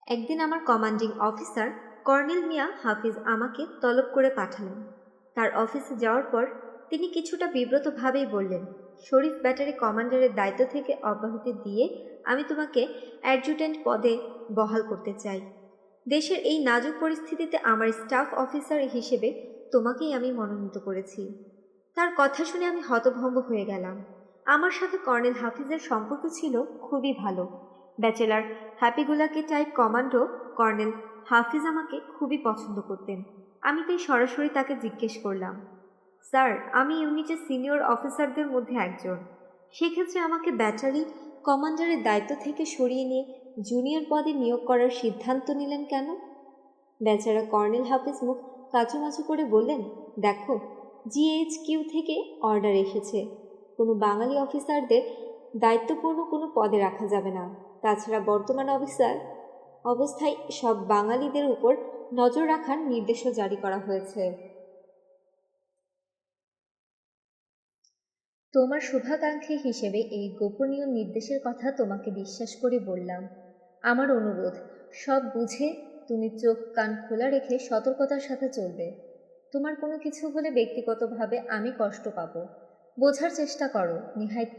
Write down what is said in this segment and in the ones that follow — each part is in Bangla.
একদিন আমার কমান্ডিং অফিসার কর্নেল মিয়া হাফিজ আমাকে তলব করে পাঠালেন। তার অফিসে যাওয়ার পর তিনি কিছুটা বিব্রতভাবেই বললেন, শরীফ ব্যাটারি কমান্ডারের দায়িত্ব থেকে অব্যাহতি দিয়ে আমি তোমাকে অ্যাডজুটেন্ট পদে বহাল করতে চাই। দেশের এই নাজুক পরিস্থিতিতে আমার স্টাফ অফিসার হিসেবে তোমাকেই আমি মনোনীত করেছি। তার কথা শুনে আমি হতভম্ব হয়ে গেলাম। আমার সাথে কর্নেল হাফিজের সম্পর্ক ছিল খুবই ভালো। ব্যাচেলার হ্যাপিগুলাকি টাইপ কমান্ডো কর্নেল হাফিজ আমাকে খুবই পছন্দ করতেন। আমি তাই সরাসরি তাকে জিজ্ঞেস করলাম, স্যার, আমি ইউনিটের সিনিয়র অফিসারদের মধ্যে একজন, সেক্ষেত্রে আমাকে ব্যাটারি কমান্ডারের দায়িত্ব থেকে সরিয়ে নিয়ে জুনিয়র পদে নিয়োগ করার সিদ্ধান্ত নিলেন কেন? বেচারা কর্নেল হাফিজ মুখ কাচুমাচু করে বললেন, দেখো, জিএইচকিউ থেকে অর্ডার এসেছে, কোনো বাঙালি অফিসারদের দায়িত্বপূর্ণ কোনো পদে রাখা যাবে না। তাছাড়া বর্তমান অবস্থায় সব বাঙালিদের উপর নজর রাখার নির্দেশও জারি করা হয়েছে। তোমার শুভাকাঙ্ক্ষী হিসেবে এই গোপনীয় নির্দেশের কথা তোমাকে বিশ্বাস করে বললাম। আমার অনুরোধ, সব বুঝে তুমি চোখ কান খোলা রেখে সতর্কতার সাথে চলবে। তোমার কোনো কিছু হলে ব্যক্তিগতভাবে আমি কষ্ট পাব। বোঝার চেষ্টা করো, নিহাত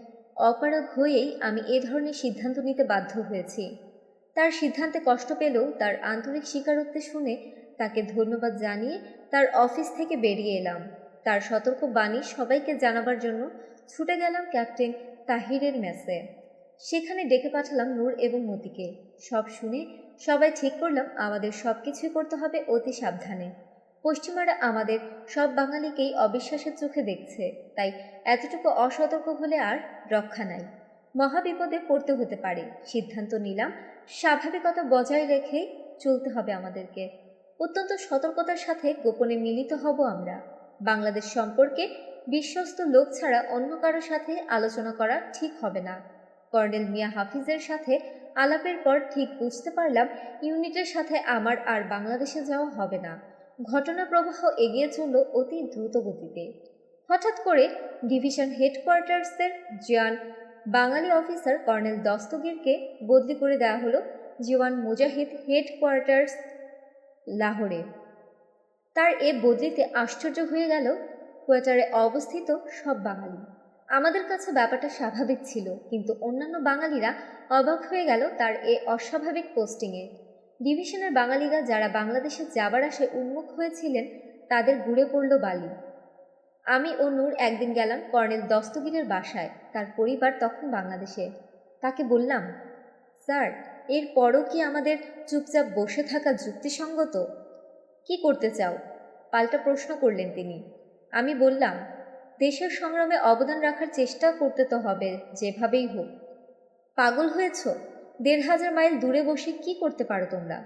অপারগ হয়েই আমি এ ধরনের সিদ্ধান্ত নিতে বাধ্য হয়েছি। তার সিদ্ধান্তে কষ্ট পেলেও তার আন্তরিক স্বীকারোক্তি শুনে তাকে ধন্যবাদ জানিয়ে তার অফিস থেকে বেরিয়ে এলাম। তার সতর্ক বাণী সবাইকে জানাবার জন্য ছুটে গেলাম ক্যাপ্টেন তাহিরের মেসে। সেখানে ডেকে পাঠালাম নূর এবং মতিকে। সব শুনে সবাই ঠিক করলাম আমাদের সব কিছুই করতে হবে অতি সাবধানে। পশ্চিমারা আমাদের সব বাঙালিকেই অবিশ্বাসের চোখে দেখছে, তাই এতটুকু অসতর্ক হলে আর রক্ষা নাই। মহাবিপদে পড়তে হতে পারে। সিদ্ধান্ত নিলাম স্বাভাবিকতা বজায় রেখেই চলতে হবে আমাদেরকে। অত্যন্ত সতর্কতার সাথে গোপনে মিলিত হব আমরা। বাংলাদেশ সম্পর্কে বিশ্বস্ত লোক ছাড়া অন্য কারো সাথে আলোচনা করা ঠিক হবে না। কর্নেল মিয়া হাফিজের সাথে আলাপের পর ঠিক বুঝতে পারলাম ইউনিটের সাথে আমার আর বাংলাদেশে যাওয়া হবে না। ঘটনা প্রবাহ এগিয়ে চলল অতি দ্রুত গতিতে। হঠাৎ করে ডিভিশন হেডকোয়ার্টার্সের জওয়ান বাঙালি অফিসার কর্নেল দস্তগীরকে বদলি করে দেওয়া হলো জওয়ান মুজাহিদ হেডকোয়ার্টার্স লাহোরে। তার এ বদলিতে আশ্চর্য হয়ে গেল কোয়ার্টারে অবস্থিত সব বাঙালি। আমাদের কাছে ব্যাপারটা স্বাভাবিক ছিল, কিন্তু অন্যান্য বাঙালিরা অবাক হয়ে গেল তার এ অস্বাভাবিক পোস্টিংয়ে। ডিভিশনের বাঙালিরা যারা বাংলাদেশে যাবার আশায় উন্মুখ হয়েছিলেন তাদের ঘুরে পড়ল বালি। আমি ও নূর একদিন গেলাম কর্নেল দস্তগীরের বাসায়। তার পরিবার তখন বাংলাদেশে। তাকে বললাম, স্যার, এর পরও কি আমাদের চুপচাপ বসে থাকা যুক্তিসঙ্গত? কি করতে চাও? পাল্টা প্রশ্ন করলেন তিনি। আমি বললাম, দেশের সংগ্রামে অবদান রাখার চেষ্টা করতে তো হবে যেভাবেই হোক। পাগল হয়েছ? ১,৫০০ মাইল দূরে বসে কি করতে পারো তোমরা?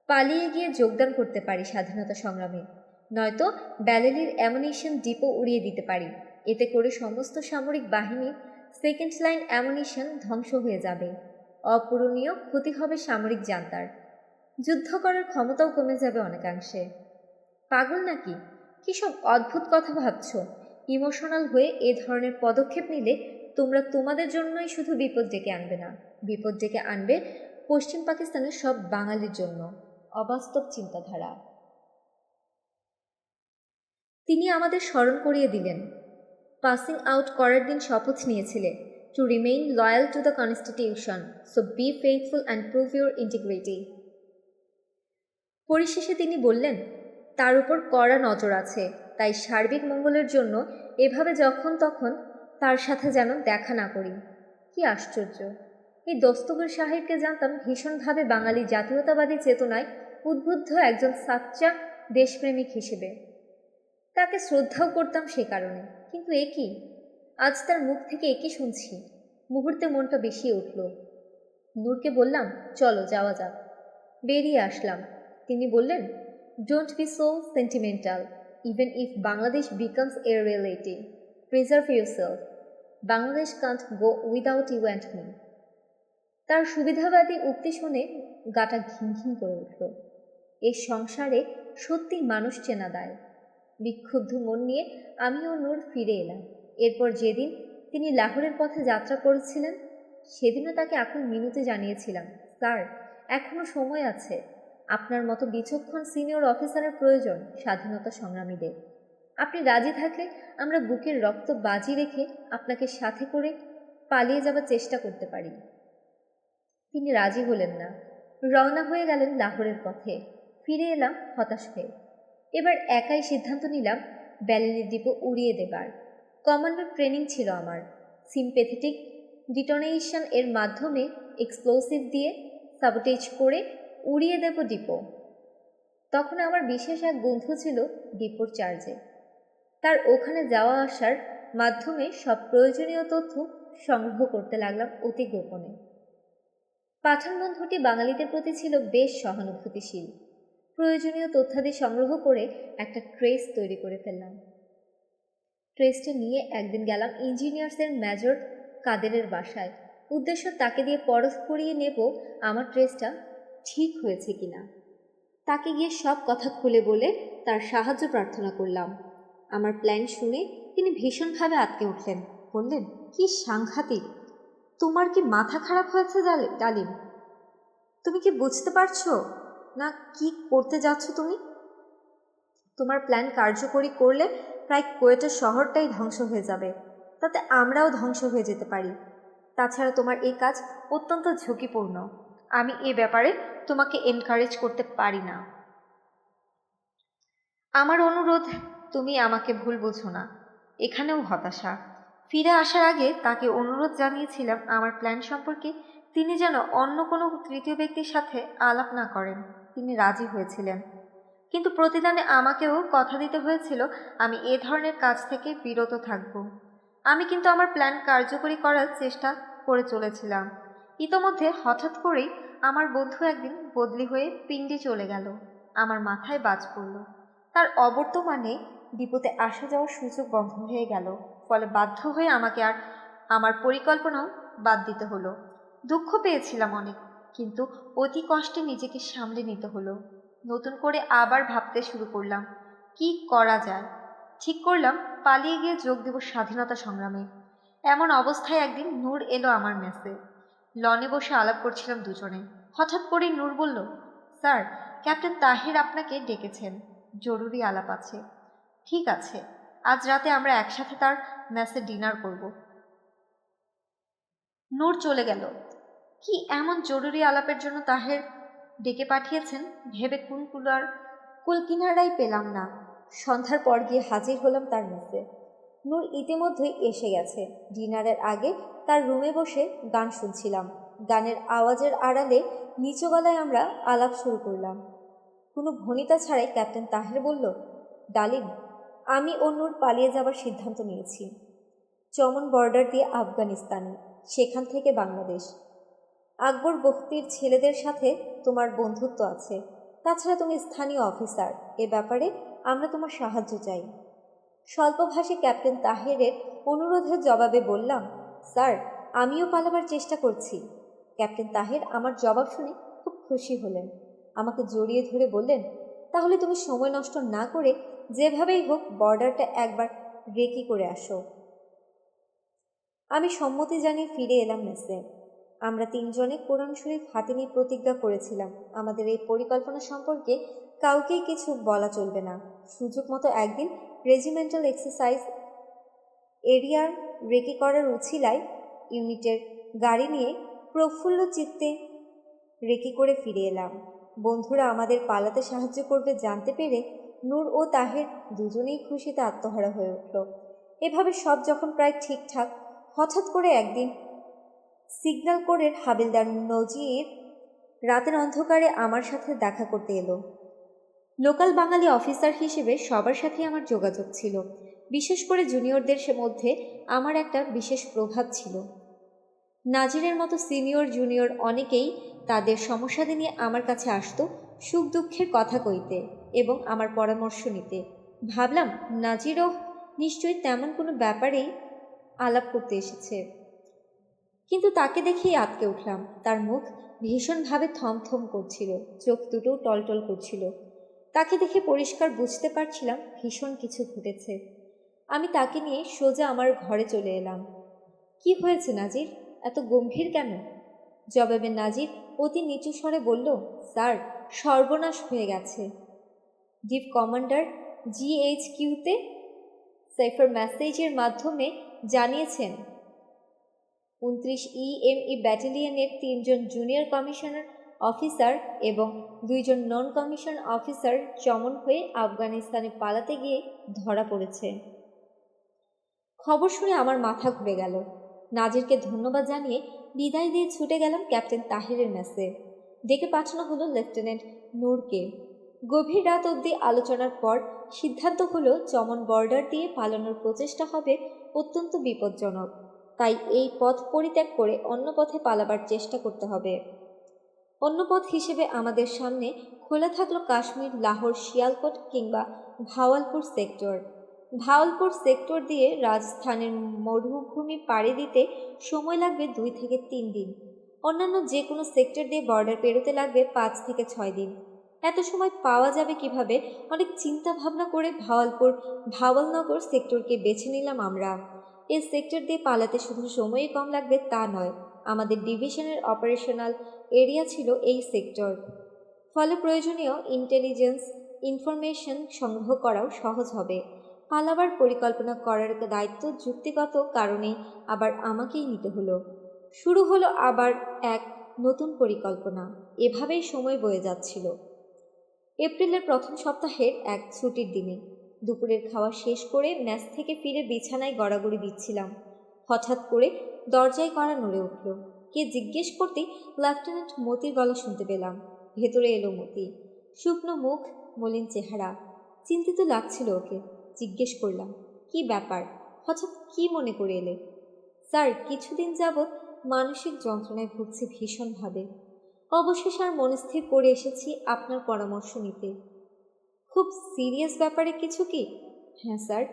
পালিয়ে গিয়ে যোগদান করতে পারি স্বাধীনতা সংগ্রামে, নয়তো ব্যালেলির অ্যামুনিশন ডিপো উড়িয়ে দিতে পারি। এতে করে সমস্ত সামরিক বাহিনীর সেকেন্ড লাইন অ্যামুনিশন ধ্বংস হয়ে যাবে। অপূরণীয় ক্ষতি হবে সামরিক জান্তার। যুদ্ধ করার ক্ষমতাও কমে যাবে অনেকাংশে। পাগল নাকি? কী সব অদ্ভুত কথা ভাবছ? ইমোশনাল হয়ে এ ধরনের পদক্ষেপ নিলে তোমরা তোমাদের জন্যই শুধু বিপদ ডেকে আনবে না, বিপদ ডেকে আনবে পশ্চিম পাকিস্তানের সব বাঙালির জন্য। অবাস্তব চিন্তাধারা। তিনি আমাদের স্মরণ করিয়ে দিলেন, পাসিং আউট করার দিন শপথ নিয়েছিলে, to remain loyal to the constitution, so be faithful and prove your integrity. পরিশেষে তিনি বললেন, তার উপর কড়া নজর আছে, তাই সার্বিক মঙ্গলের জন্য এভাবে যখন তখন তার সাথে যেন দেখা না করি। কি আশ্চর্য! এই দস্তগীর সাহেবকে জানতাম ভীষণভাবে বাঙালি জাতীয়তাবাদী চেতনায় উদ্বুদ্ধ একজন সাচ্চা দেশপ্রেমিক হিসেবে। তাকে শ্রদ্ধাও করতাম সে কারণে। কিন্তু এ কি, আজ তার মুখ থেকে একই শুনছি। মুহূর্তে মনটা বেশি উঠল। নূরকে বললাম, চলো যাওয়া যাক। বেরিয়ে আসলাম। তিনি বললেন, don't be so sentimental, even if Bangladesh becomes a reality, preserve yourself. Bangladesh can't go without you and me. তার সুবিধাবাদী উক্তি শুনে গাটা ঘিন ঘিন করে উঠল। এ সংসারে সত্যি মানুষ চেনা দায়। বিক্ষুব্ধ মন নিয়ে আমি ও নূর ফিরে এলাম। এরপর যেদিন তিনি লাহোরের পথে যাত্রা করেছিলেন সেদিনও তাকে এখন মিনতি জানিয়েছিলাম, স্যার, এখনো সময় আছে। আপনার মতো বিচক্ষণ সিনিয়র অফিসারের প্রয়োজন স্বাধীনতা সংগ্রামীদের। আপনি রাজি থাকলে আমরা বুকের রক্ত বাজি রেখে আপনাকে সাথে করে পালিয়ে যাবার চেষ্টা করতে পারি। তিনি রাজি হলেন না, রওনা হয়ে গেলেন লাহোরের পথে। ফিরে এলাম হতাশ হয়ে। এবার একাই সিদ্ধান্ত নিলাম ব্যালেনের দ্বীপ উড়িয়ে দেবার। কমান্ডো ট্রেনিং ছিল আমার। সিম্প্যাথেটিক ডিটোনেশন এর মাধ্যমে এক্সপ্লোসিভ দিয়ে সাবোটেজ করে উড়িয়ে দেব ডিপো। তখন আমার বিশেষ এক বন্ধু ছিল ডিপোর চার্জে। তার ওখানে যাওয়া আসার মাধ্যমে সব প্রয়োজনীয় তথ্য সংগ্রহ করতে লাগলাম অতি গোপনে। পাঠান বন্ধুটি বাঙালিদের প্রতি ছিল বেশ সহানুভূতিশীল। প্রয়োজনীয় তথ্যাদি সংগ্রহ করে একটা ট্রেস তৈরি করে ফেললাম। ট্রেসটা নিয়ে একদিন গেলাম ইঞ্জিনিয়ার্সের মেজর কাদেরের বাসায়। উদ্দেশ্য তাকে দিয়ে পরখ করিয়ে নেব আমার ট্রেসটা ঠিক হয়েছে কিনা। তাকে গিয়ে সব কথা খুলে বলে তার সাহায্য প্রার্থনা করলাম। আমার প্ল্যান শুনে তিনি ভীষণভাবে আটকে উঠলেন। বললেন, কি সাংঘাতিক! তোমার কি মাথা খারাপ হয়েছে ডালিম? তুমি কি বুঝতে পারছো না কি করতে যাচ্ছ তুমি? তোমার প্ল্যান কার্যকরী করলে প্রায় কোয়েটা শহরটাই ধ্বংস হয়ে যাবে, তাতে আমরাও ধ্বংস হয়ে যেতে পারি। তাছাড়া তোমার এই কাজ অত্যন্ত ঝুঁকিপূর্ণ। আমি এ ব্যাপারে তোমাকে এনকারেজ করতে পারি না। আমার অনুরোধ, তুমি আমাকে ভুল বোঝো না। এখানেও হতাশা। ফিরে আসার আগে তাকে অনুরোধ জানিয়েছিলাম আমার প্ল্যান সম্পর্কে তিনি যেন অন্য কোনো তৃতীয় ব্যক্তির সাথে আলাপ না করেন। তিনি রাজি হয়েছিলেন, কিন্তু প্রতিদানে আমাকেও কথা দিতে হয়েছিল আমি এ ধরনের কাজ থেকে বিরত থাকব। আমি কিন্তু আমার প্ল্যান কার্যকরী করার চেষ্টা করে চলেছিলাম। ইতোমধ্যে হঠাৎ করেই আমার বন্ধু একদিন বদলি হয়ে পিন্ডি চলে গেল। আমার মাথায় বাজ পড়ল। তার অবর্তমানে ডিপোতে আসা যাওয়ার সুযোগ বন্ধ হয়ে গেল। ফলে বাধ্য হয়ে আমাকে আর আমার পরিকল্পনাও বাদ দিতে হলো। দুঃখ পেয়েছিলাম অনেক, কিন্তু অতি কষ্টে নিজেকে সামলে নিতে হলো। নতুন করে আবার ভাবতে শুরু করলাম কি করা যায়। ঠিক করলাম পালিয়ে গিয়ে যোগ দেব স্বাধীনতা সংগ্রামে। এমন অবস্থায় একদিন নূর এলো আমার মেসে। লনে বসে আলাপ করছিলাম দুজনে। হঠাৎ করেই নূর বলল, স্যার, ক্যাপ্টেন তাহির আপনাকে ডেকেছেন, জরুরি আলাপ আছে। ঠিক আছে, আজ রাতে আমরা একসাথে তার মেসে ডিনার করব। নূর চলে গেল। কি এমন জরুরি আলাপের জন্য তাহের ডেকে পাঠিয়েছেন ভেবে কুলকিনারাই পেলাম না। সন্ধ্যার পর গিয়ে হাজির হলাম তার মেসে। নূর ইতিমধ্যেই এসে গেছে। ডিনারের আগে তার রুমে বসে গান শুনছিলাম। গানের আওয়াজের আড়ালে নিচু গলায় আমরা আলাপ শুরু করলাম। কোনো ভনিতা ছাড়াই ক্যাপ্টেন তাহের বলল, ডালিম, আমি ও নূর পালিয়ে যাবার সিদ্ধান্ত নিয়েছি। চমন বর্ডার দিয়ে আফগানিস্তানে, সেখান থেকে বাংলাদেশ। আকবর বখতির ছেলেদের সাথে তোমার বন্ধুত্ব আছে। তাছাড়া তুমি স্থানীয় অফিসার, এ ব্যাপারে আমরা তোমার সাহায্য চাই। স্বল্পভাষী ক্যাপ্টেন তাহেরের অনুরোধের জবাবে বললাম, স্যার, আমিও পালাবার চেষ্টা করছি। ক্যাপ্টেন তাহের আমার জবাব শুনে খুব খুশি হলেন। আমাকে জড়িয়ে ধরে বললেন, তাহলে তুমি সময় নষ্ট না করে যেভাবেই হোক বর্ডারটা একবার রেকি করে আসো। আমি সম্মতি জানিয়ে ফিরে এলাম মেসে। আমরা তিনজনে কোরআন শরীফ হাতে নিয়ে প্রতিজ্ঞা করেছিলাম আমাদের এই পরিকল্পনা সম্পর্কে কাউকেই কিছু বলা চলবে না। সুযোগ মতো একদিন রেজিমেন্টাল এক্সারসাইজ এরিয়ার রেকি করার উছিলায় ইউনিটের গাড়ি নিয়ে প্রফুল্ল চিত্তে রেকি করে ফিরে এলাম। বন্ধুরা আমাদের পালাতে সাহায্য করবে জানতে পেরে নূর ও তাহের দুজনেই খুশিতে আত্মহারা হয়ে উঠল। এভাবে সব যখন প্রায় ঠিকঠাক, হঠাৎ করে একদিন সিগন্যাল কোরের হাবিলদার নজির রাতের অন্ধকারে আমার সাথে দেখা করতে এলো। লোকাল বাঙালি অফিসার হিসেবে সবার সাথে আমার যোগাযোগ ছিল। বিশেষ করে জুনিয়রদের মধ্যে আমার একটা বিশেষ প্রভাব ছিল। নাজিরের মতো সিনিয়র জুনিয়র অনেকেই তাদের সমস্যাদি নিয়ে আমার কাছে আসতো সুখ দুঃখের কথা কইতে এবং আমার পরামর্শ নিতে। ভাবলাম নাজিরও নিশ্চয়ই তেমন কোনো ব্যাপারেই আলাপ করতে এসেছে। কিন্তু তাকে দেখেই আটকে উঠলাম। তার মুখ ভীষণভাবে থমথম করছিল, চোখ দুটো টলটল করছিল। তাকে দেখে পরিষ্কার বুঝতে পারছিলাম ভীষণ কিছু ঘটেছে। আমি তাকে নিয়ে সোজা আমার ঘরে চলে এলাম। কি হয়েছে নাজির, এত গম্ভীর কেন? জবাবে নাজির অতি নিচু স্বরে বলল, স্যার, সর্বনাশ হয়ে গেছে। ডিপ কমান্ডার GHQতে সাইফার মেসেজের মাধ্যমে জানিয়েছেন 29 EME ব্যাটালিয়নের 3 জন জুনিয়র কমিশনার অফিসার এবং 2 জন নন কমিশন অফিসার চমন হয়ে আফগানিস্তানে পালাতে গিয়ে ধরা পড়েছে। খবর শুনে আমার মাথা ঘুরে গেল। নাজিরকে ধন্যবাদ জানিয়ে বিদায় দিয়ে ছুটে গেলাম ক্যাপ্টেন তাহিরের মেসে। ডেকে পাঠানো হলো লেফটেন্যান্ট নূরকে। গভীর রাত অবধি আলোচনার পর সিদ্ধান্ত হলো চমন বর্ডার দিয়ে পালানোর প্রচেষ্টা হবে অত্যন্ত বিপজ্জনক, তাই এই পথ পরিত্যাগ করে অন্য পথে পালাবার চেষ্টা করতে হবে। অন্য পথ হিসেবে আমাদের সামনে খোলা থাকলো কাশ্মীর, লাহোর, শিয়ালকোট কিংবা ভাওয়ালপুর সেক্টর। ভাওয়ালপুর সেক্টর দিয়ে রাজস্থানের মরুভূমি পাড়ি দিতে সময় লাগবে 2 থেকে 3 দিন। অন্যান্য যে কোনো সেক্টর দিয়ে বর্ডার পেরোতে লাগবে 5 থেকে 6 দিন। এত সময় পাওয়া যাবে কিভাবে? অনেক চিন্তা ভাবনা করে ভাওয়ালনগর সেক্টরকে বেছে নিলাম আমরা। এই সেক্টর দিয়ে পালাতে শুধু সময়ই কম লাগবে তা নয়, আমাদের ডিভিশনের অপারেশনাল এরিয়া ছিল এই সেক্টর। ফলে প্রয়োজনীয় ইন্টেলিজেন্স ইনফরমেশন সংগ্রহ করাও সহজ হবে। পালাবার পরিকল্পনা করার দায়িত্ব যুক্তিগত কারণে আবার আমাকেই নিতে হলো। শুরু হলো আবার এক নতুন পরিকল্পনা। এভাবেই সময় বয়ে যাচ্ছিল। এপ্রিলের প্রথম সপ্তাহের এক ছুটির দিনে দুপুরের খাওয়া শেষ করে মেস থেকে ফিরে বিছানায় গড়াগড়ি দিচ্ছিলাম। হঠাৎ করে দরজায় কড়া নড়ে উঠল। কে জিজ্ঞেস করতেই লেফটেন্যান্ট মতির গলা শুনতে পেলাম। ভেতরে এলো মতি। শুকনো মুখ, মলিন চেহারা। চিন্তিত লাগছিল ওকে। জিজ্ঞেস করলাম, কি ব্যাপার? হঠাৎ কি মনে করে এলে? স্যার, কিছুদিন যাবৎ মানসিক যন্ত্রণায় ভুগছি ভীষণভাবে। অবশেষে আর মনস্থির করে এসেছি আপনার পরামর্শ নিতে। খুব সিরিয়াস ব্যাপারে কিছু কি? হ্যাঁ স্যার,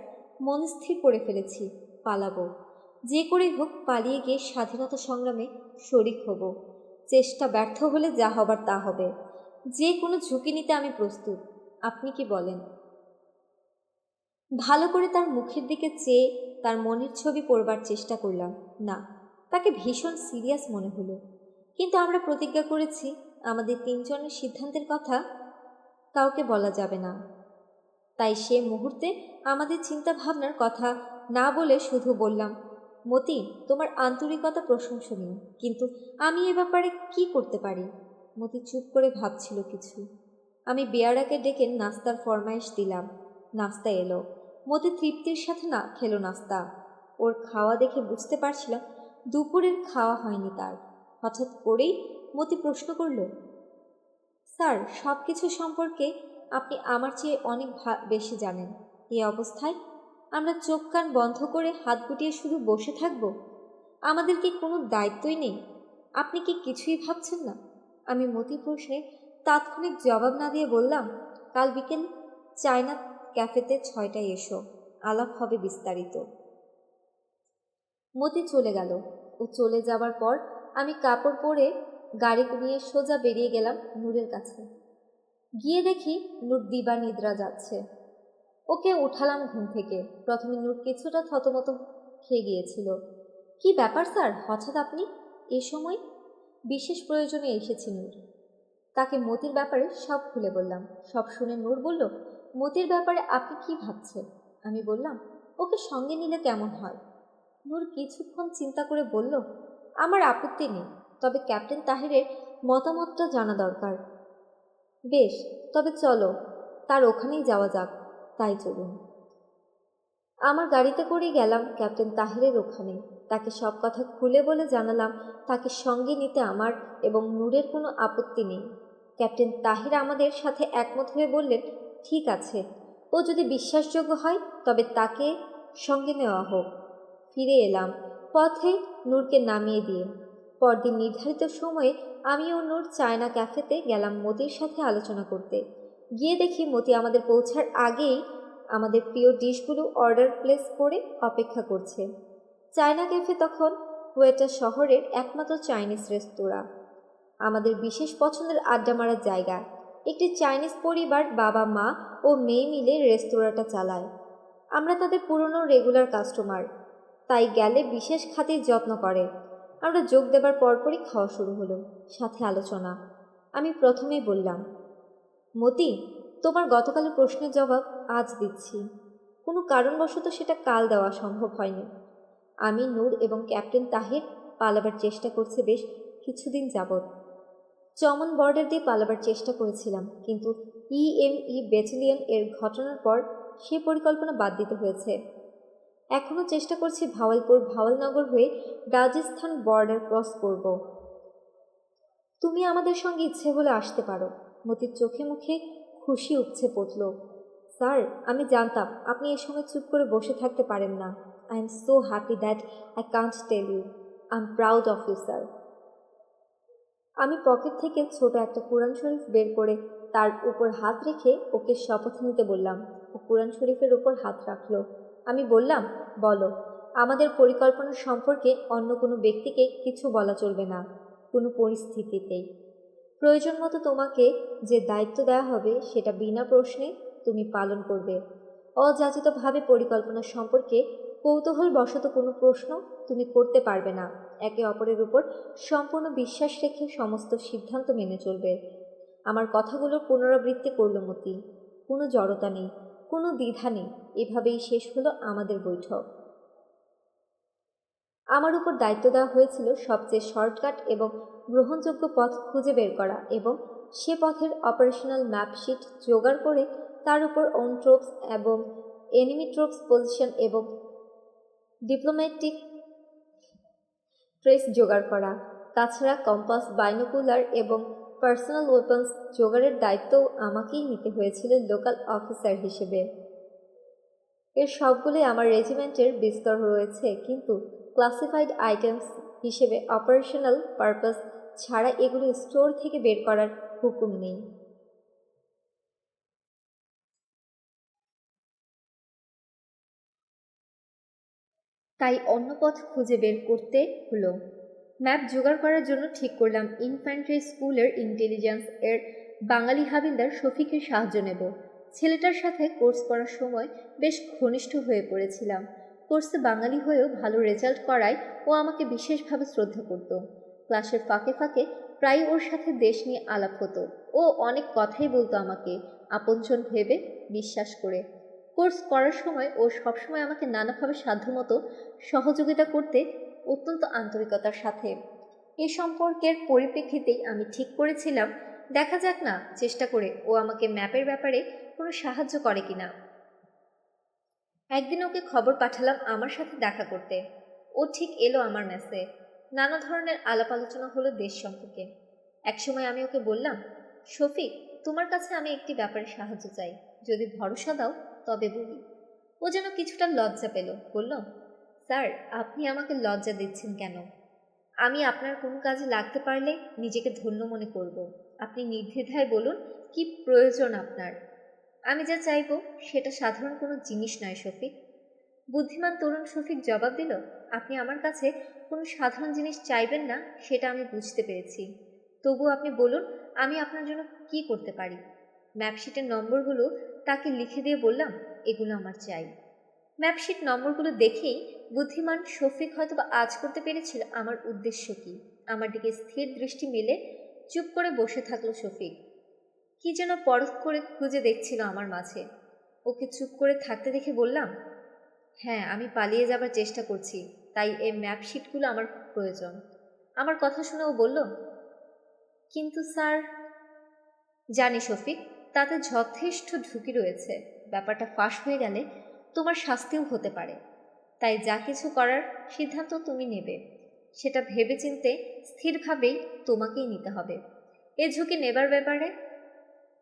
মনস্থির করে ফেলেছি, পালাবো। যে করেই হোক পালিয়ে গিয়ে স্বাধীনতা সংগ্রামে শরিক হব। চেষ্টা ব্যর্থ হলে যা হবার তা হবে। যে কোনো ঝুঁকি নিতে আমি প্রস্তুত। আপনি কি বলেন? ভালো করে তার মুখের দিকে চেয়ে তার মনের ছবি পড়বার চেষ্টা করলাম। না, তাকে ভীষণ সিরিয়াস মনে হলো। কিন্তু আমরা প্রতিজ্ঞা করেছি আমাদের 3 জনের সিদ্ধান্তের কথা কাউকে বলা যাবে না। তাই সে মুহূর্তে আমাদের চিন্তা ভাবনার কথা না বলে শুধু বললাম, মতি, তোমার আন্তরিকতা প্রশংসনীয়, কিন্তু আমি এ ব্যাপারে কি করতে পারি? মতি চুপ করে ভাবছিল কিছু। আমি বেয়ারাকে ডেকে নাস্তার ফরমাইশ দিলাম। নাস্তা এলো। মতি তৃপ্তির সাথে না খেলো নাস্তা। ওর খাওয়া দেখে বুঝতে পারছিলাম দুপুরের খাওয়া হয়নি তার। হঠাৎ করেই মতি প্রশ্ন করল, স্যার, সব কিছু সম্পর্কে আপনি আমার চেয়ে অনেক বেশি জানেন। এই অবস্থায় আমরা চোখ কান বন্ধ করে হাত গুটিয়ে শুধু বসে থাকব? আমাদের কি কোনো দায়িত্বই নেই? আপনি কি কিছুই ভাবছেন না? আমি মতি প্রশ্নে তাৎক্ষণিক জবাব না দিয়ে বললাম, কাল বিকেল চায়না ক্যাফেতে 6টায় এসো, আলাপ হবে বিস্তারিত। মতি চলে গেল। ও চলে যাবার পর আমি কাপড় পরে গাড়ি নিয়ে সোজা বেরিয়ে গেলাম নূরের কাছে। গিয়ে দেখি নূর দিবা নিদ্রা যাচ্ছে। ওকে উঠালাম ঘুম থেকে। প্রথমে নূর কিছুটা থতমত খেয়ে গিয়েছিল। কি ব্যাপার স্যার, হঠাৎ আপনি এ সময়? বিশেষ প্রয়োজনে এসেছি নূর। তাকে মতির ব্যাপারে সব খুলে বললাম। সব শুনে নূর বলল, মতির ব্যাপারে আপনি কি ভাবছেন? আমি বললাম, ওকে সঙ্গে নিলে কেমন হয়? নূর কিছুক্ষণ চিন্তা করে বলল, আমার আপত্তি নেই, তবে ক্যাপ্টেন তাহিরের মতামতটা জানা দরকার। বেশ, তবে চলো তার ওখানেই যাওয়া যাক। তাই চলুন। আমার গাড়িতে করেই গেলাম ক্যাপ্টেন তাহিরের ওখানে। তাকে সব কথা খুলে বলে জানালাম তাকে সঙ্গে নিতে আমার এবং নূরের কোনো আপত্তি নেই। ক্যাপ্টেন তাহির আমাদের সাথে একমত হয়ে বললেন, ঠিক আছে, ও যদি বিশ্বাসযোগ্য হয় তবে তাকে সঙ্গে নেওয়া হোক। ফিরে এলাম পথে নূরকে নামিয়ে দিয়ে। পরদিন নির্ধারিত সময়ে আমি ও নূর চায়না ক্যাফেতে গেলাম মতির সাথে আলোচনা করতে। গিয়ে দেখি মতি আমাদের পৌঁছার আগেই আমাদের প্রিয় ডিশগুলো অর্ডার প্লেস করে অপেক্ষা করছে। চায়না ক্যাফে তখন কোয়েটা শহরের একমাত্র চাইনিজ রেস্তোরাঁ, আমাদের বিশেষ পছন্দের আড্ডা মারার জায়গা। একটি চাইনিজ পরিবার বাবা মা ও মেয়ে মিলে রেস্তোরাঁটা চালায়। আমরা তাদের পুরনো রেগুলার কাস্টমার, তাই গেলে বিশেষ খাতির যত্ন করে। আমরা যোগ দেবার পরপরই খাওয়া শুরু হলো, সাথে আলোচনা। আমি প্রথমেই বললাম, মতি, তোমার গতকালের প্রশ্নের জবাব আজ দিচ্ছি। কোনো কারণবশত সেটা কাল দেওয়া সম্ভব হয়নি। আমি, নূর এবং ক্যাপ্টেন তাহের পালাবার চেষ্টা করছে বেশ কিছুদিন যাবৎ। চমন বর্ডার দিয়ে পালাবার চেষ্টা করেছিলাম, কিন্তু ইএমই ব্যাটালিয়ন এর ঘটনার পর সে পরিকল্পনা বাদ দিতে হয়েছে। এখনও চেষ্টা করছি ভাওয়ালপুর ভাওয়ালনগর হয়ে রাজস্থান বর্ডার ক্রস করব। তুমি আমাদের সঙ্গে ইচ্ছে হলে আসতে পারো। মতির চোখে মুখে খুশি উপচে পড়ল। স্যার, আমি জানতাম আপনি এ সময় চুপ করে বসে থাকতে পারেন না। I am so happy that I can't tell you. I am proud of you, sir. আমি পকেট থেকে ছোট একটা কুরআন শরীফ বের করে তার উপর হাত রেখে ওকে শপথ নিতে বললাম। ও কুরআন শরীফের উপর হাত রাখল। আমি বললাম, বলো, আমাদের পরিকল্পনা সম্পর্কে অন্য কোনো ব্যক্তিকে কিছু বলা চলবে না, কোনো পরিস্থিতিতেই। প্রয়োজন মতো তোমাকে যে দায়িত্ব দেওয়া হবে সেটা বিনা প্রশ্নে তুমি পালন করবে। অযাচিতভাবে পরিকল্পনা সম্পর্কে কৌতূহলবশত কোনো প্রশ্ন তুমি করতে পারবে না। একে অপরের উপর সম্পূর্ণ বিশ্বাস রেখে সমস্ত সিদ্ধান্ত মেনে চলবে। আমার কথাগুলোর পুনরাবৃত্তি করল মতি। কোনো জড়তা নেই, কোনো দ্বিধা নেই। এভাবেই শেষ হলো আমাদের বৈঠক। আমার উপর দায়িত্ব দেওয়া হয়েছিল সবচেয়ে শর্টকাট এবং গ্রহণযোগ্য পথ খুঁজে বের করা এবং সে পথের অপারেশনাল ম্যাপশিট জোগাড় করে তার উপর ওন ট্রুপস এবং এনিমি ট্রুপস পজিশন এবং ডিপ্লোম্যাটিক ট্রেস জোগাড় করা। তাছাড়া কম্পাস, বাইনোকুলার এবং পার্সোনাল ওয়েপন্স জোগাড়ের দায়িত্বও আমাকেই নিতে হয়েছিল লোকাল অফিসার হিসেবে। এর সবগুলোই আমার রেজিমেন্টের বিস্তর রয়েছে, কিন্তু ক্লাসিফাইড আইটেমস হিসেবে অপারেশনাল পারপাস ছাড়া এগুলো স্টোর থেকে বের করার হুকুম নেই। তাই অন্য পথ খুঁজে বের করতে হলো। ম্যাপ জোগাড় করার জন্য ঠিক করলাম ইনফ্যান্ট্রি স্কুলের ইন্টেলিজেন্স এর বাঙালি হাবিলদার শফিকের সাহায্য নেব। ছেলেটার সাথে কোর্স করার সময় বেশ ঘনিষ্ঠ হয়ে পড়েছিলাম। কোর্সে বাঙালি হয়েও ভালো রেজাল্ট করায় ও আমাকে বিশেষভাবে শ্রদ্ধা করত। ক্লাসের ফাঁকে ফাঁকে প্রায় ওর সাথে দেশ নিয়ে আলাপ হতো। ও অনেক কথাই বলতো আমাকে আপনজন ভেবে, বিশ্বাস করে। কোর্স করার সময় ও সবসময় আমাকে নানাভাবে সাধ্যমতো সহযোগিতা করতে অত্যন্ত আন্তরিকতার সাথে। এই সম্পর্কের পরিপ্রেক্ষিতেই আমি ঠিক করেছিলাম, দেখা যাক না চেষ্টা করে ও আমাকে ম্যাপের ব্যাপারে কোনো সাহায্য করে কিনা। একদিন ওকে খবর পাঠালাম আমার সাথে দেখা করতে। ও ঠিক এলো আমার মেসে। নানা ধরনের আলাপ আলোচনা হলো দেশ সম্পর্কে। একসময় আমি ওকে বললাম, শফিক, তোমার কাছে আমি একটি ব্যাপারে সাহায্য চাই, যদি ভরসা দাও তবে বলি। ও যেন কিছুটা লজ্জা পেল, বলল, স্যার, আপনি আমাকে লজ্জা দিচ্ছেন কেন? আমি আপনার কোনো কাজে লাগতে পারলে নিজেকে ধন্য মনে করব। আপনি নির্দ্বিধায় বলুন কি প্রয়োজন আপনার। আমি যা চাইব সেটা সাধারণ কোনো জিনিস নয় শফিক। বুদ্ধিমান তরুণ শফিক জবাব দিল, আপনি আমার কাছে কোনো সাধারণ জিনিস চাইবেন না সেটা আমি বুঝতে পেরেছি। তবু আপনি বলুন আমি আপনার জন্য কি করতে পারি। ম্যাপশিটের নম্বরগুলো তাকে লিখে দিয়ে বললাম, এগুলো আমার চাই। ম্যাপশিট নম্বরগুলো দেখেই বুদ্ধিমান শফিক হয়তো বা আজ করতে পেরেছিল আমার উদ্দেশ্য কি। আমার দিকে স্থির দৃষ্টি মেলে চুপ করে বসে থাকলো শফিক। কি যেন পরখ করে খুঁজে দেখছিল আমার মাঝে। ওকে চুপ করে থাকতে দেখে বললাম, হ্যাঁ, আমি পালিয়ে যাবার চেষ্টা করছি, তাই এই ম্যাপশিটগুলো আমার প্রয়োজন। আমার কথা শুনে ও বলল, কিন্তু স্যার। জানি শফিক, তাতে যথেষ্ট ঝুঁকি রয়েছে। ব্যাপারটা ফাঁস হয়ে গেলে তোমার শাস্তিও হতে পারে। তাই যা কিছু করার সিদ্ধান্ত তুমি নেবে সেটা ভেবেচিন্তে স্থিরভাবেই তোমাকেই নিতে হবে। এ ঝুঁকি নেবার ব্যাপারে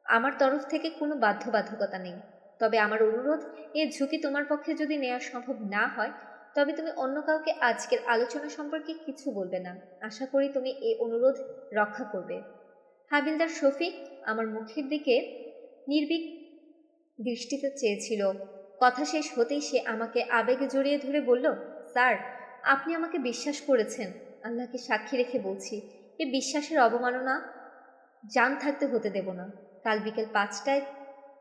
আমার তরফ থেকে কোনো বাধ্যবাধকতা নেই। তবে আমার অনুরোধ, এ ঝুঁকি তোমার পক্ষে যদি নেওয়া সম্ভব না হয় তবে তুমি অন্য কাউকে আজকের আলোচনা সম্পর্কে কিছু বলবে না। আশা করি তুমি এই অনুরোধ রক্ষা করবে। হাবিলদার শফিক আমার মুখের দিকে নির্বিক দৃষ্টিতে চেয়েছিল। কথা শেষ হতেই সে আমাকে আবেগে জড়িয়ে ধরে বলল, স্যার, আপনি আমাকে বিশ্বাস করেছেন। আল্লাহকে সাক্ষী রেখে বলছি, এ বিশ্বাসের অবমাননা জান থাকতে হতে দেব না। কাল বিকেল 5টায়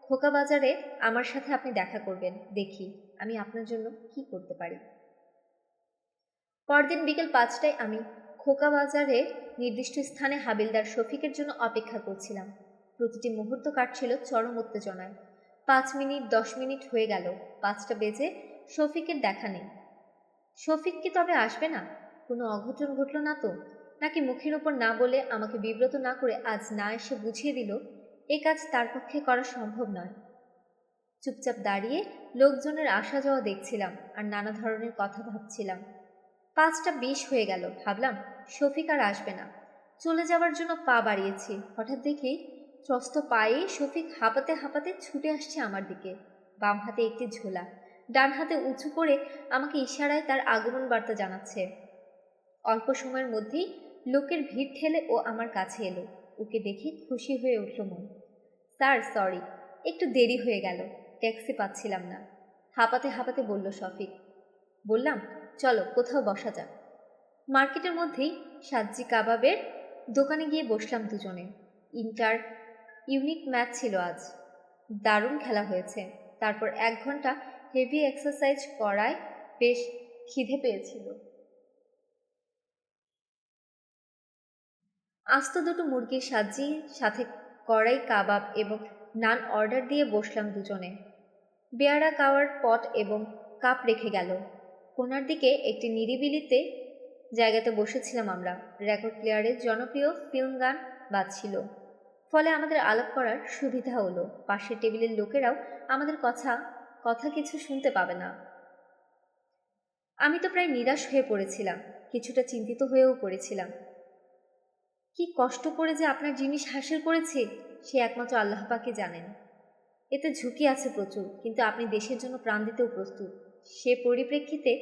খোকা বাজারে আমার সাথে আপনি দেখা করবেন। দেখি আমি আপনার জন্য কি করতে পারি। পরদিন বিকেল 5টায় আমি খোকা বাজারে নির্দিষ্ট স্থানে হাবিলদার শফিকের জন্য অপেক্ষা করছিলাম। প্রতিটি মুহূর্ত কাটছিল চরম উত্তেজনায়। 5 মিনিট 10 মিনিট হয়ে গেল, 5টা বেজে শফিকের দেখা নেই। শফিক কি তবে আসবে না? কোনো অঘটন ঘটল না তো? নাকি মুখের ওপর না বলে আমাকে বিব্রত না করে আজ না এসে বুঝিয়ে দিল এ কাজ তার পক্ষে করা সম্ভব নয়। চুপচাপ দাঁড়িয়ে লোকজনের আসা যাওয়া দেখছিলাম আর নানা ধরনের কথা ভাবছিলাম। 5টা 20 হয়ে গেল, ভাবলাম শফিক আর আসবে না। চলে যাওয়ার জন্য পা বাড়িয়েছি, হঠাৎ দেখি ত্রস্ত পায়ে শফিক হাঁপাতে হাঁপাতে ছুটে আসছে আমার দিকে। বাম হাতে একটি ঝোলা, ডান হাতে উঁচু করে আমাকে ইশারায় তার আগমন বার্তা জানাচ্ছে। অল্প সময়ের মধ্যেই লোকের ভিড় ঠেলে ও আমার কাছে এলো। ওকে দেখে খুশি হয়ে উঠল মন। স্যার সরি, একটু দেরি হয়ে গেল, ট্যাক্সি পাচ্ছিলাম না, হাঁপাতে হাঁপাতে বলল শফিক। বললাম চলো কোথাও বসা যাক। মার্কেটের মধ্যেই সাজ্জি কাবাবের দোকানে গিয়ে বসলাম দুজনে। ইন্টার ইউনিট ম্যাচ ছিল আজ, দারুণ খেলা হয়েছে। তারপর 1 ঘন্টা হেভি এক্সারসাইজ করায় বেশ খিদে পেয়েছিল। আস্ত দুটো মুরগির সাজ্জি, সাথে কড়াই কাবাব এবং নান অর্ডার দিয়ে বসলাম দুজনে। বেয়ারা খাওয়ার পট এবং কাপ রেখে গেল। কোনার দিকে একটি নিরিবিলিতে জায়গাতে বসেছিলাম আমরা। রেকর্ড প্লেয়ারের জনপ্রিয় ফিল্ম গান বাজছিল, ফলে আমাদের আলাপ করার সুবিধা হলো। পাশের টেবিলের লোকেরাও আমাদের কথা কিছু শুনতে পাবে না। আমি তো প্রায় নিরাশ হয়ে পড়েছিলাম, কিছুটা চিন্তিত হয়েও পড়েছিলাম। কি কষ্ট করে যে আপনার জিনিস হাসিল করেছি সে একমাত্র আল্লাহ পাকই জানেন। এতে ঝুঁকি আছে প্রচুর, কিন্তু আপনি দেশের জন্য প্রাণ দিতেও প্রস্তুত। সে পরিপ্রেক্ষিতে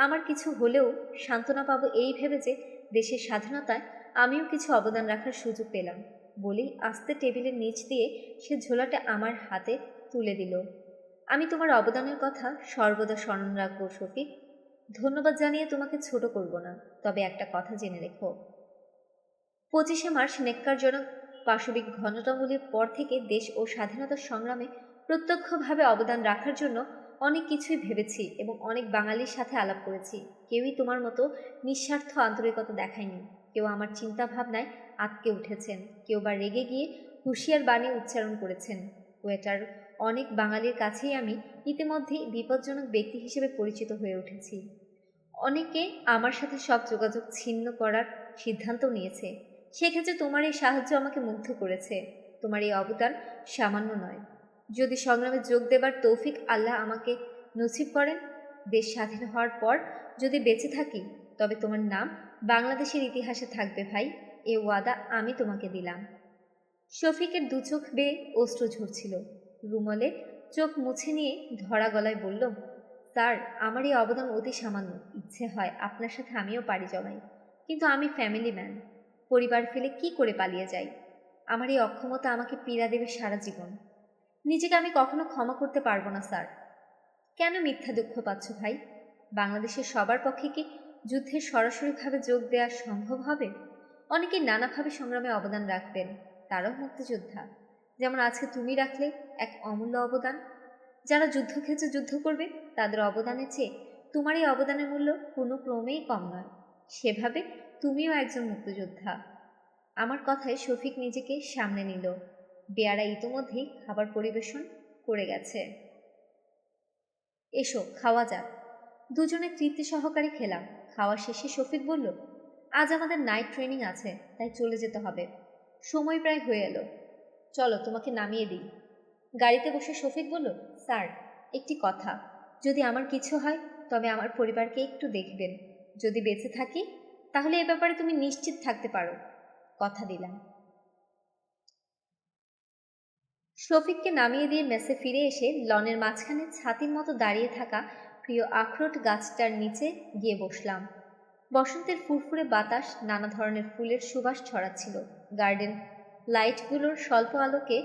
আমার কিছু হলেও সান্ত্বনা পাবো এই ভেবে যে দেশের স্বাধীনতায় আমিও কিছু অবদান রাখার সুযোগ পেলাম বলেই আস্তে টেবিলের নিচ দিয়ে সে ঝোলাটা আমার হাতে তুলে দিল। আমি তোমার অবদানের কথা সর্বদা স্মরণ রাখবো শফিক। ধন্যবাদ জানিয়ে তোমাকে ছোট করব না, তবে একটা কথা জেনে রেখো, 25শে মার্চ নেককারজনক পাশবিক ঘটনাবলীর পর থেকে দেশ ও স্বাধীনতার সংগ্রামে প্রত্যক্ষভাবে অবদান রাখার জন্য অনেক কিছুই ভেবেছি এবং অনেক বাঙালির সাথে আলাপ করেছি। কেউই তোমার মতো নিঃস্বার্থ আন্তরিকতা দেখায়নি। কেউ আমার চিন্তা ভাবনায় আটকে উঠেছেন, কেউ বা রেগে গিয়ে হুঁশিয়ার বাণী উচ্চারণ করেছেন। ওয়েটার অনেক বাঙালির কাছেই আমি ইতিমধ্যেই বিপজ্জনক ব্যক্তি হিসেবে পরিচিত হয়ে উঠেছি। অনেকে আমার সাথে সব যোগাযোগ ছিন্ন করার সিদ্ধান্ত নিয়েছে। সেক্ষেত্রে তোমার এই সাহায্য আমাকে মুগ্ধ করেছে। তোমার এই অবদান সামান্য নয়। যদি সংগ্রামে যোগ দেবার তৌফিক আল্লাহ আমাকে নসিব করেন, দেশ স্বাধীন হওয়ার পর যদি বেঁচে থাকি, তবে তোমার নাম বাংলাদেশের ইতিহাসে থাকবে ভাই। এ ওয়াদা আমি তোমাকে দিলাম। শফিকের 2 চোখ বেয়ে অশ্রু ঝরছিল। রুমলে চোখ মুছে নিয়ে ধরা গলায় বলল, স্যার আমার এই অবদান অতি সামান্য। ইচ্ছে হয় আপনার সাথে আমিও পাড়ি জমাই, কিন্তু আমি ফ্যামিলি ম্যান। পরিবার ফেলে কি করে পালিয়ে যাই? আমার এই অক্ষমতা আমাকে পীড়া দেবে সারা জীবন। নিজেকে আমি কখনো ক্ষমা করতে পারবো না স্যার। কেন মিথ্যা দুঃখ পাচ্ছ ভাই? বাংলাদেশের সবার পক্ষে কি যুদ্ধে সরাসরিভাবে যোগ দেওয়া সম্ভব হবে? অনেকে নানাভাবে সংগ্রামে অবদান রাখবেন, তারাও মুক্তিযোদ্ধা। যেমন আজকে তুমি রাখলে এক অমূল্য অবদান। যারা যুদ্ধক্ষেত্রে যুদ্ধ করবে তাদের অবদানের চেয়ে তোমার এই অবদানের মূল্য কোনো ক্রমেই কম নয়। সেভাবে তুমিও একজন মুক্তিযোদ্ধা। আমার কথায় শফিক নিজেকে সামনে নিল। বেয়ারা ইতোমধ্যেই খাবার পরিবেশন করে গেছে। এসো খাওয়া যাক। দুজনে তৃপ্তি সহকারে খেলাম। খাওয়া শেষে শফিক বলল, আজ আমাদের নাইট ট্রেনিং আছে, তাই চলে যেতে হবে। সময় প্রায় হয়ে এলো, চলো তোমাকে নামিয়ে দিই। গাড়িতে বসে শফিক বলল, স্যার একটি কথা, যদি আমার কিছু হয় তবে আমার পরিবারকে একটু দেখবেন। যদি বেঁচে থাকি তাহলে এ ব্যাপারে তুমি নিশ্চিত থাকতে পারো, কথা দিলাম। শফিককে নামিয়ে দিয়ে মেসে ফিরে এসে লনের মাঝখানে ছাতির মতো দাঁড়িয়ে থাকা প্রিয় আখরোট গাছটার নিচে গিয়ে বসলাম। বসন্তের ফুরফুরে বাতাস নানা ধরনের ফুলের সুবাস ছড়াচ্ছিল। গার্ডেন লাইটগুলোর স্বল্প আলোকে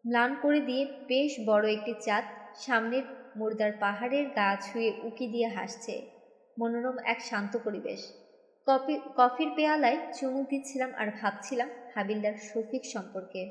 ম্লান করে দিয়ে বেশ বড় একটি চাঁদ সামনের মুর্দার পাহাড়ের গা ছুঁয়ে উকি দিয়ে হাসছে। মনোরম এক শান্ত পরিবেশ। কফির পেয়ালায় চুমুক দিচ্ছিলাম আর ভাবছিলাম হাবিলদার শফিক সম্পর্কে।